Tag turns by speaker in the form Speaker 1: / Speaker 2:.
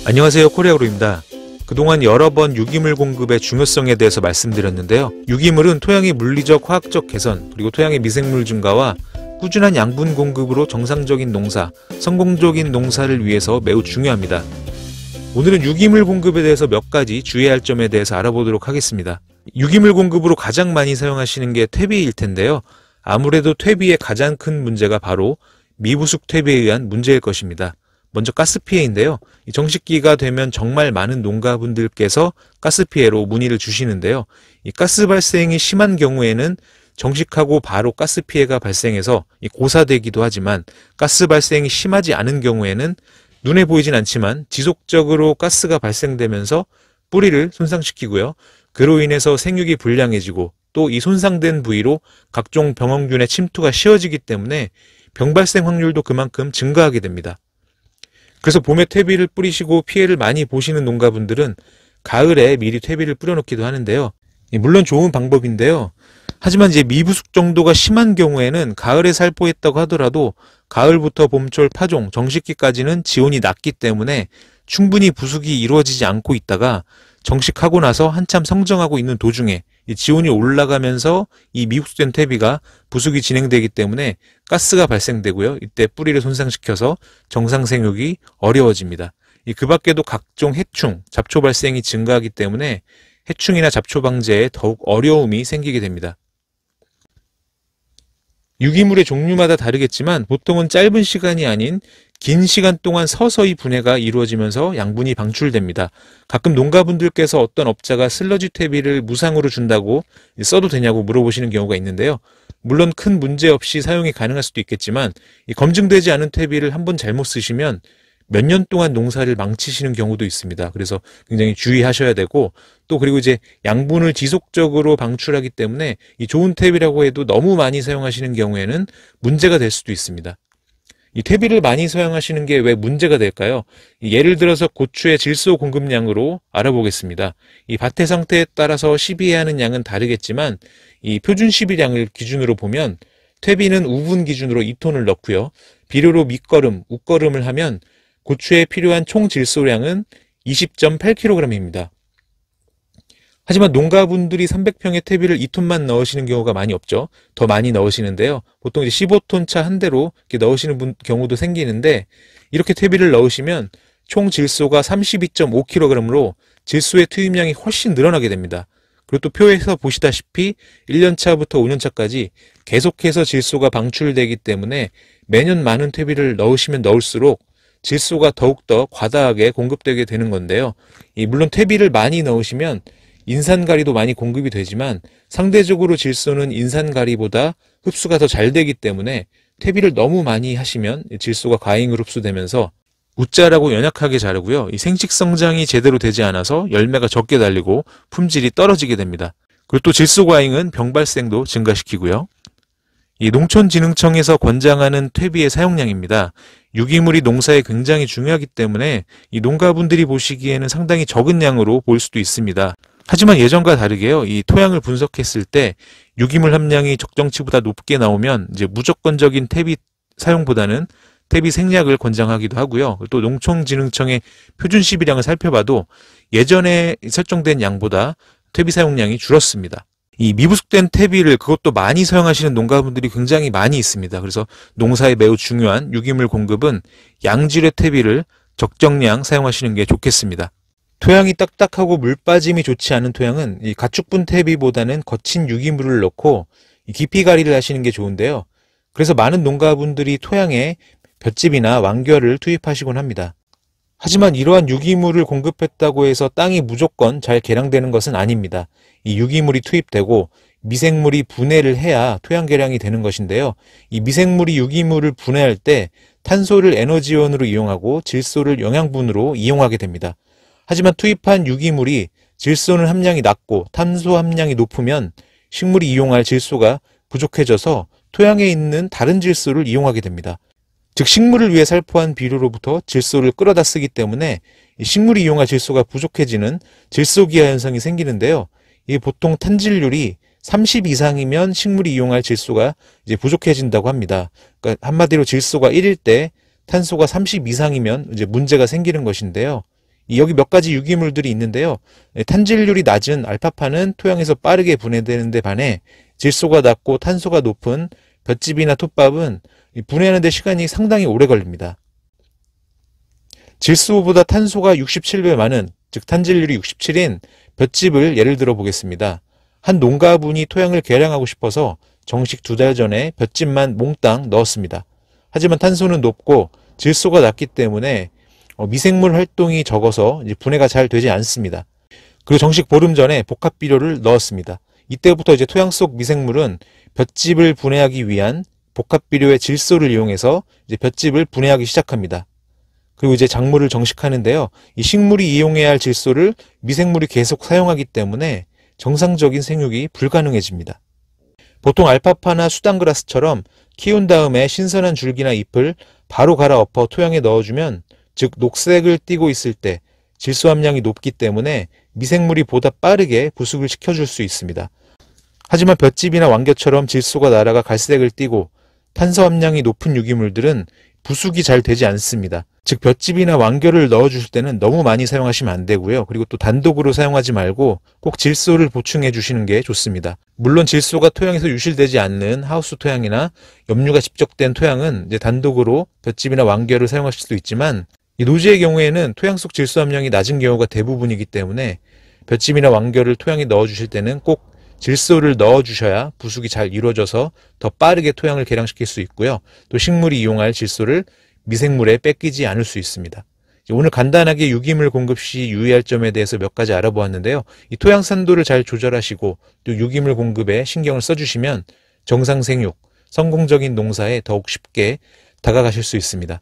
Speaker 1: 안녕하세요, 코리아그로입니다. 그동안 여러 번 유기물 공급의 중요성에 대해서 말씀드렸는데요. 유기물은 토양의 물리적, 화학적 개선, 그리고 토양의 미생물 증가와 꾸준한 양분 공급으로 정상적인 농사, 성공적인 농사를 위해서 매우 중요합니다. 오늘은 유기물 공급에 대해서 몇 가지 주의해야 할 점에 대해서 알아보도록 하겠습니다. 유기물 공급으로 가장 많이 사용하시는 게 퇴비일 텐데요. 아무래도 퇴비의 가장 큰 문제가 바로 미부숙 퇴비에 의한 문제일 것입니다. 먼저 가스 피해인데요. 정식기가 되면 정말 많은 농가분들께서 가스 피해로 문의를 주시는데요. 이 가스 발생이 심한 경우에는 정식하고 바로 가스 피해가 발생해서 고사되기도 하지만, 가스 발생이 심하지 않은 경우에는 눈에 보이진 않지만 지속적으로 가스가 발생되면서 뿌리를 손상시키고요. 그로 인해서 생육이 불량해지고 또 이 손상된 부위로 각종 병원균의 침투가 쉬워지기 때문에 병 발생 확률도 그만큼 증가하게 됩니다. 그래서 봄에 퇴비를 뿌리시고 피해를 많이 보시는 농가분들은 가을에 미리 퇴비를 뿌려놓기도 하는데요. 물론 좋은 방법인데요. 하지만 이제 미부숙 정도가 심한 경우에는 가을에 살포했다고 하더라도 가을부터 봄철 파종, 정식기까지는 지온이 낮기 때문에 충분히 부숙이 이루어지지 않고 있다가 정식하고 나서 한참 성장하고 있는 도중에 지온이 올라가면서 이 미부숙된 퇴비가 부숙이 진행되기 때문에 가스가 발생되고요. 이때 뿌리를 손상시켜서 정상 생육이 어려워집니다. 그 밖에도 각종 해충, 잡초 발생이 증가하기 때문에 해충이나 잡초 방제에 더욱 어려움이 생기게 됩니다. 유기물의 종류마다 다르겠지만 보통은 짧은 시간이 아닌 긴 시간 동안 서서히 분해가 이루어지면서 양분이 방출됩니다. 가끔 농가분들께서 어떤 업자가 슬러지 퇴비를 무상으로 준다고 써도 되냐고 물어보시는 경우가 있는데요. 물론 큰 문제 없이 사용이 가능할 수도 있겠지만, 검증되지 않은 퇴비를 한번 잘못 쓰시면 몇 년 동안 농사를 망치시는 경우도 있습니다. 그래서 굉장히 주의하셔야 되고, 또 그리고 이제 양분을 지속적으로 방출하기 때문에 이 좋은 퇴비라고 해도 너무 많이 사용하시는 경우에는 문제가 될 수도 있습니다. 이 퇴비를 많이 사용하시는 게 왜 문제가 될까요? 예를 들어서 고추의 질소 공급량으로 알아보겠습니다. 이 밭의 상태에 따라서 시비해야 하는 양은 다르겠지만, 이 표준 시비량을 기준으로 보면 퇴비는 우분 기준으로 2톤을 넣고요. 비료로 밑거름, 웃거름을 하면 고추에 필요한 총 질소량은 20.8kg입니다. 하지만 농가분들이 300평의 퇴비를 2톤만 넣으시는 경우가 많이 없죠. 더 많이 넣으시는데요. 보통 이제 15톤 차 한 대로 이렇게 넣으시는 경우도 생기는데, 이렇게 퇴비를 넣으시면 총 질소가 32.5kg으로 질소의 투입량이 훨씬 늘어나게 됩니다. 그리고 또 표에서 보시다시피 1년차부터 5년차까지 계속해서 질소가 방출되기 때문에 매년 많은 퇴비를 넣으시면 넣을수록 질소가 더욱더 과다하게 공급되게 되는 건데요. 물론 퇴비를 많이 넣으시면 인산가리도 많이 공급이 되지만 상대적으로 질소는 인산가리보다 흡수가 더 잘 되기 때문에 퇴비를 너무 많이 하시면 질소가 과잉으로 흡수되면서 웃자라고 연약하게 자르고요. 이 생식 성장이 제대로 되지 않아서 열매가 적게 달리고 품질이 떨어지게 됩니다. 그리고 또 질소 과잉은 병 발생도 증가시키고요. 이 농촌진흥청에서 권장하는 퇴비의 사용량입니다. 유기물이 농사에 굉장히 중요하기 때문에 이 농가분들이 보시기에는 상당히 적은 양으로 보일 수도 있습니다. 하지만 예전과 다르게요. 이 토양을 분석했을 때 유기물 함량이 적정치보다 높게 나오면 이제 무조건적인 퇴비 사용보다는 퇴비 생략을 권장하기도 하고요. 또 농촌진흥청의 표준 시비량을 살펴봐도 예전에 설정된 양보다 퇴비 사용량이 줄었습니다. 이 미부숙된 퇴비를 그것도 많이 사용하시는 농가분들이 굉장히 많이 있습니다. 그래서 농사에 매우 중요한 유기물 공급은 양질의 퇴비를 적정량 사용하시는 게 좋겠습니다. 토양이 딱딱하고 물 빠짐이 좋지 않은 토양은 이 가축분 퇴비보다는 거친 유기물을 넣고 깊이 가리를 하시는 게 좋은데요. 그래서 많은 농가분들이 토양에 볏짚이나 왕겨를 투입하시곤 합니다. 하지만 이러한 유기물을 공급했다고 해서 땅이 무조건 잘 개량되는 것은 아닙니다. 이 유기물이 투입되고 미생물이 분해를 해야 토양 개량이 되는 것인데요. 이 미생물이 유기물을 분해할 때 탄소를 에너지원으로 이용하고 질소를 영양분으로 이용하게 됩니다. 하지만 투입한 유기물이 질소는 함량이 낮고 탄소 함량이 높으면 식물이 이용할 질소가 부족해져서 토양에 있는 다른 질소를 이용하게 됩니다. 즉 식물을 위해 살포한 비료로부터 질소를 끌어다 쓰기 때문에 식물이 이용할 질소가 부족해지는 질소기화 현상이 생기는데요. 이게 보통 탄질률이 30 이상이면 식물이 이용할 질소가 이제 부족해진다고 합니다. 그러니까 한마디로 질소가 1일 때 탄소가 30 이상이면 이제 문제가 생기는 것인데요. 여기 몇 가지 유기물들이 있는데요. 탄질률이 낮은 알파파는 토양에서 빠르게 분해되는 데 반해 질소가 낮고 탄소가 높은 볏짚이나 톱밥은 분해하는 데 시간이 상당히 오래 걸립니다. 질소보다 탄소가 67배 많은, 즉 탄질률이 67인 볏짚을 예를 들어 보겠습니다. 한 농가분이 토양을 개량하고 싶어서 정식 2달 전에 볏짚만 몽땅 넣었습니다. 하지만 탄소는 높고 질소가 낮기 때문에 미생물 활동이 적어서 분해가 잘 되지 않습니다. 그리고 정식 보름 전에 복합비료를 넣었습니다. 이때부터 이제 토양 속 미생물은 볏짚을 분해하기 위한 복합비료의 질소를 이용해서 이제 볏짚을 분해하기 시작합니다. 그리고 이제 작물을 정식하는데요. 이 식물이 이용해야 할 질소를 미생물이 계속 사용하기 때문에 정상적인 생육이 불가능해집니다. 보통 알파파나 수단그라스처럼 키운 다음에 신선한 줄기나 잎을 바로 갈아엎어 토양에 넣어주면, 즉 녹색을 띠고 있을 때 질소 함량이 높기 때문에 미생물이 보다 빠르게 부숙을 시켜줄 수 있습니다. 하지만 볏짚이나 왕겨처럼 질소가 날아가 갈색을 띠고 탄소 함량이 높은 유기물들은 부숙이 잘 되지 않습니다. 즉 볏짚이나 왕겨를 넣어주실 때는 너무 많이 사용하시면 안 되고요. 그리고 또 단독으로 사용하지 말고 꼭 질소를 보충해 주시는 게 좋습니다. 물론 질소가 토양에서 유실되지 않는 하우스 토양이나 염류가 집적된 토양은 이제 단독으로 볏짚이나 왕겨를 사용하실 수도 있지만, 이 노지의 경우에는 토양 속 질소 함량이 낮은 경우가 대부분이기 때문에 볏짚이나 왕겨를 토양에 넣어주실 때는 꼭 질소를 넣어주셔야 부숙이 잘 이루어져서 더 빠르게 토양을 개량시킬 수 있고요. 또 식물이 이용할 질소를 미생물에 뺏기지 않을 수 있습니다. 오늘 간단하게 유기물 공급 시 유의할 점에 대해서 몇 가지 알아보았는데요. 이 토양 산도를 잘 조절하시고 또 유기물 공급에 신경을 써주시면 정상 생육, 성공적인 농사에 더욱 쉽게 다가가실 수 있습니다.